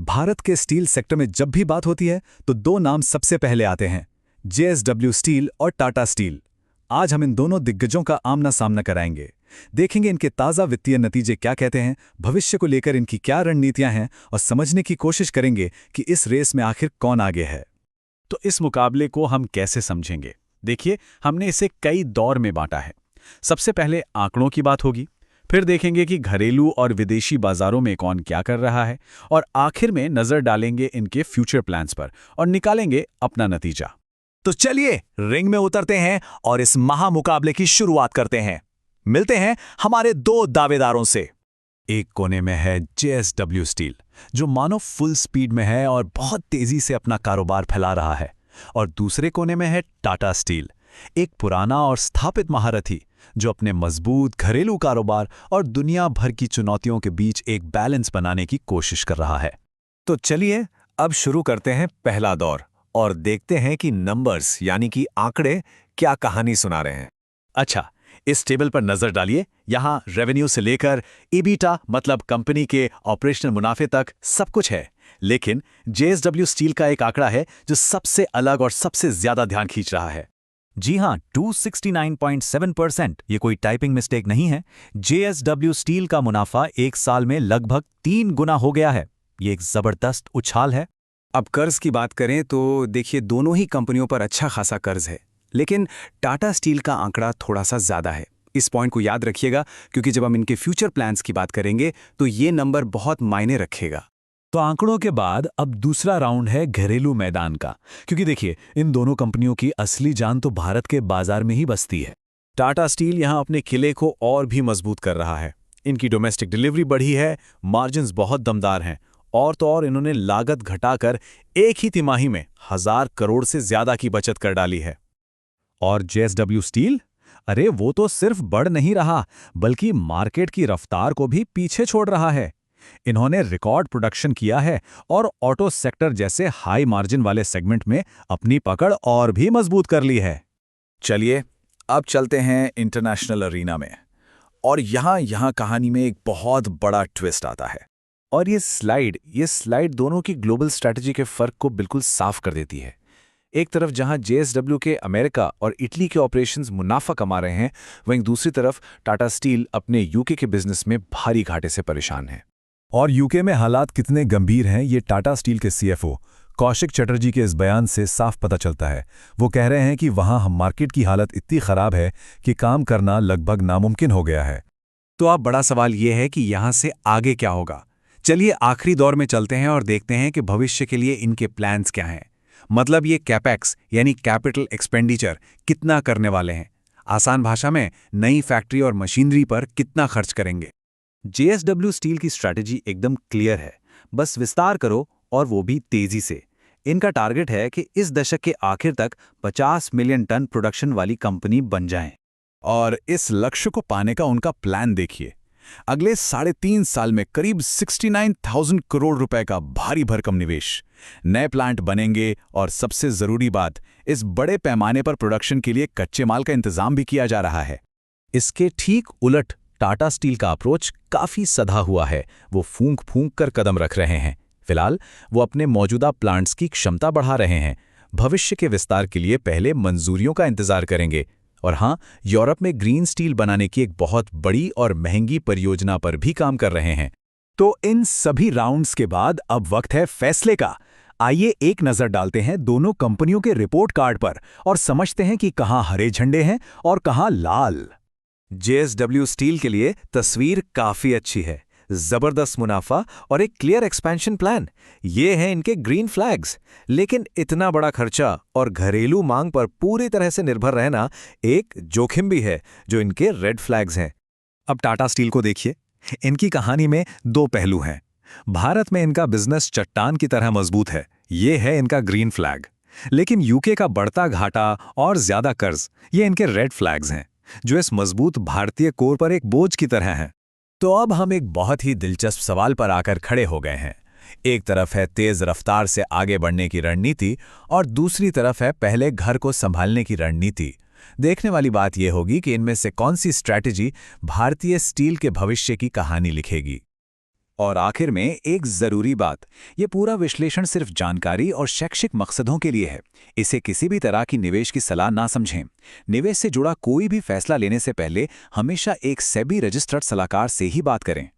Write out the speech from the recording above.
भारत के steel sector में जब भी बात होती है तो दो नाम सबसे पहले आते हैं, जेएसडब्ल्यू स्टील और टाटा स्टील। आज हम इन दोनों दिग्गजों का आमना सामना कराएंगे। देखेंगे इनके ताज़ा वित्तीय नतीजे क्या कहते हैं, भविष्य को लेकर इनकी क्या रणनीतियां हैं और समझने की कोशिश करेंगे कि इस रेस में आखिर कौन आगे है। तो इस मुकाबले को हम कैसे समझेंगे? देखिए, हमने इसे कई दौर में बांटा है। सबसे पहले आंकड़ों की बात होगी, फिर देखेंगे कि घरेलू और विदेशी बाजारों में कौन क्या कर रहा है, और आखिर में नजर डालेंगे इनके फ्यूचर प्लान्स पर और निकालेंगे अपना नतीजा। तो चलिए रिंग में उतरते हैं और इस महामुकाबले की शुरुआत करते हैं। मिलते हैं हमारे दो दावेदारों से। एक कोने में है जेएसडब्ल्यू स्टील, जो मानो फुल स्पीड में है और बहुत तेजी से अपना कारोबार फैला रहा है, और दूसरे कोने में है टाटा स्टील, एक पुराना और स्थापित महारथी जो अपने मजबूत घरेलू कारोबार और दुनिया भर की चुनौतियों के बीच एक बैलेंस बनाने की कोशिश कर रहा है। तो चलिए अब शुरू करते हैं पहला दौर और देखते हैं कि नंबर्स यानी कि आंकड़े क्या कहानी सुना रहे हैं। अच्छा, इस टेबल पर नजर डालिए। यहां रेवेन्यू से लेकर ईबीटा मतलब कंपनी के ऑपरेशनल मुनाफे तक सब कुछ है, लेकिन जेएसडब्ल्यू स्टील का एक आंकड़ा है जो सबसे अलग और सबसे ज्यादा ध्यान खींच रहा है। जी हां, 269.7%। ये कोई टाइपिंग मिस्टेक नहीं है। जेएसडब्ल्यू स्टील का मुनाफा एक साल में लगभग 3 गुना हो गया है। ये एक जबरदस्त उछाल है। अब कर्ज की बात करें तो देखिए, दोनों ही कंपनियों पर अच्छा खासा कर्ज है, लेकिन टाटा स्टील का आंकड़ा थोड़ा सा ज्यादा है। इस पॉइंट को याद रखिएगा, क्योंकि जब हम इनके फ्यूचर प्लान्स की बात करेंगे तो ये नंबर बहुत मायने रखेगा। तो आंकड़ों के बाद अब दूसरा राउंड है घरेलू मैदान का, क्योंकि देखिए, इन दोनों कंपनियों की असली जान तो भारत के बाजार में ही बसती है। टाटा स्टील यहां अपने किले को और भी मजबूत कर रहा है। इनकी डोमेस्टिक डिलीवरी बढ़ी है, मार्जिन्स बहुत दमदार हैं, और तो और इन्होंने लागत घटाकर एक ही तिमाही में 1000 करोड़ से ज्यादा की बचत कर डाली है। और जेएसडब्ल्यू स्टील, अरे वो तो सिर्फ बढ़ नहीं रहा, बल्कि मार्केट की रफ्तार को भी पीछे छोड़ रहा है। इन्होंने रिकॉर्ड प्रोडक्शन किया है और ऑटो सेक्टर जैसे हाई मार्जिन वाले सेगमेंट में अपनी पकड़ और भी मजबूत कर ली है। चलिए अब चलते हैं इंटरनेशनल अरीना में, और यहां कहानी में एक बहुत बड़ा ट्विस्ट आता है। और ये स्लाइड दोनों की ग्लोबल स्ट्रैटेजी के फर्क को बिल्कुल साफ कर देती है। एक तरफ जहां जेएसडब्ल्यू के अमेरिका और इटली के ऑपरेशंस मुनाफा कमा रहे हैं, वहीं दूसरी तरफ टाटा स्टील अपने यूके के बिजनेस में भारी घाटे से परेशान है। और यूके में हालात कितने गंभीर हैं, ये टाटा स्टील के सीएफओ कौशिक चटर्जी के इस बयान से साफ पता चलता है। वो कह रहे हैं कि वहां मार्केट की हालत इतनी खराब है कि काम करना लगभग नामुमकिन हो गया है। तो अब बड़ा सवाल यह है कि यहां से आगे क्या होगा। चलिए आखिरी दौर में चलते हैं और देखते हैं कि भविष्य के लिए इनके प्लान्स क्या हैं। मतलब ये कैपेक्स यानी कैपिटल एक्सपेंडिचर कितना करने वाले हैं। आसान भाषा में, नई फैक्ट्री और मशीनरी पर कितना खर्च करेंगे। जेएसडब्ल्यू स्टील की स्ट्रैटेजी एकदम क्लियर है, बस विस्तार करो और वो भी तेजी से। इनका टारगेट है कि इस दशक के आखिर तक 50 मिलियन टन प्रोडक्शन वाली कंपनी बन जाएं। और इस लक्ष्य को पाने का उनका प्लान देखिए। अगले 3.5 साल में करीब 69,000 करोड़ रुपए का भारी भरकम निवेश, नए प्लांट बनेंगे, और सबसे जरूरी बात, इस बड़े पैमाने पर प्रोडक्शन के लिए कच्चे माल का इंतजाम भी किया जा रहा है। इसके ठीक उलट टाटा स्टील का अप्रोच काफी सधा हुआ है। वो फूंक फूंक कर कदम रख रहे हैं। फिलहाल वो अपने मौजूदा प्लांट्स की क्षमता बढ़ा रहे हैं। भविष्य के विस्तार के लिए पहले मंजूरियों का इंतजार करेंगे। और हां, यूरोप में ग्रीन स्टील बनाने की एक बहुत बड़ी और महंगी परियोजना पर भी काम कर रहे हैं। तो इन सभी राउंड्स के बाद अब वक्त है फैसले का। आइए एक नजर डालते हैं दोनों कंपनियों के रिपोर्ट कार्ड पर और समझते हैं कि कहां हरे झंडे हैं और कहां लाल। जेएसडब्ल्यू स्टील के लिए तस्वीर काफी अच्छी है। जबरदस्त मुनाफा और एक क्लियर एक्सपेंशन प्लान, ये हैं इनके ग्रीन फ्लैग्स। लेकिन इतना बड़ा खर्चा और घरेलू मांग पर पूरी तरह से निर्भर रहना एक जोखिम भी है, जो इनके रेड फ्लैग्स हैं। अब टाटा स्टील को देखिए। इनकी कहानी में दो पहलू हैं। भारत में इनका बिजनेस चट्टान की तरह मजबूत है, ये है इनका ग्रीन फ्लैग। लेकिन यूके का बढ़ता घाटा और ज्यादा कर्ज, ये इनके रेड फ्लैग्स हैं, जो इस मजबूत भारतीय कोर पर एक बोझ की तरह हैं। तो अब हम एक बहुत ही दिलचस्प सवाल पर आकर खड़े हो गए हैं। एक तरफ है तेज रफ्तार से आगे बढ़ने की रणनीति, और दूसरी तरफ है पहले घर को संभालने की रणनीति। देखने वाली बात यह होगी कि इनमें से कौन सी स्ट्रैटेजी भारतीय स्टील के भविष्य की कहानी लिखेगी। और आखिर में एक जरूरी बात, ये पूरा विश्लेषण सिर्फ जानकारी और शैक्षिक मकसदों के लिए है। इसे किसी भी तरह की निवेश की सलाह ना समझें। निवेश से जुड़ा कोई भी फैसला लेने से पहले हमेशा एक सेबी रजिस्टर्ड सलाहकार से ही बात करें।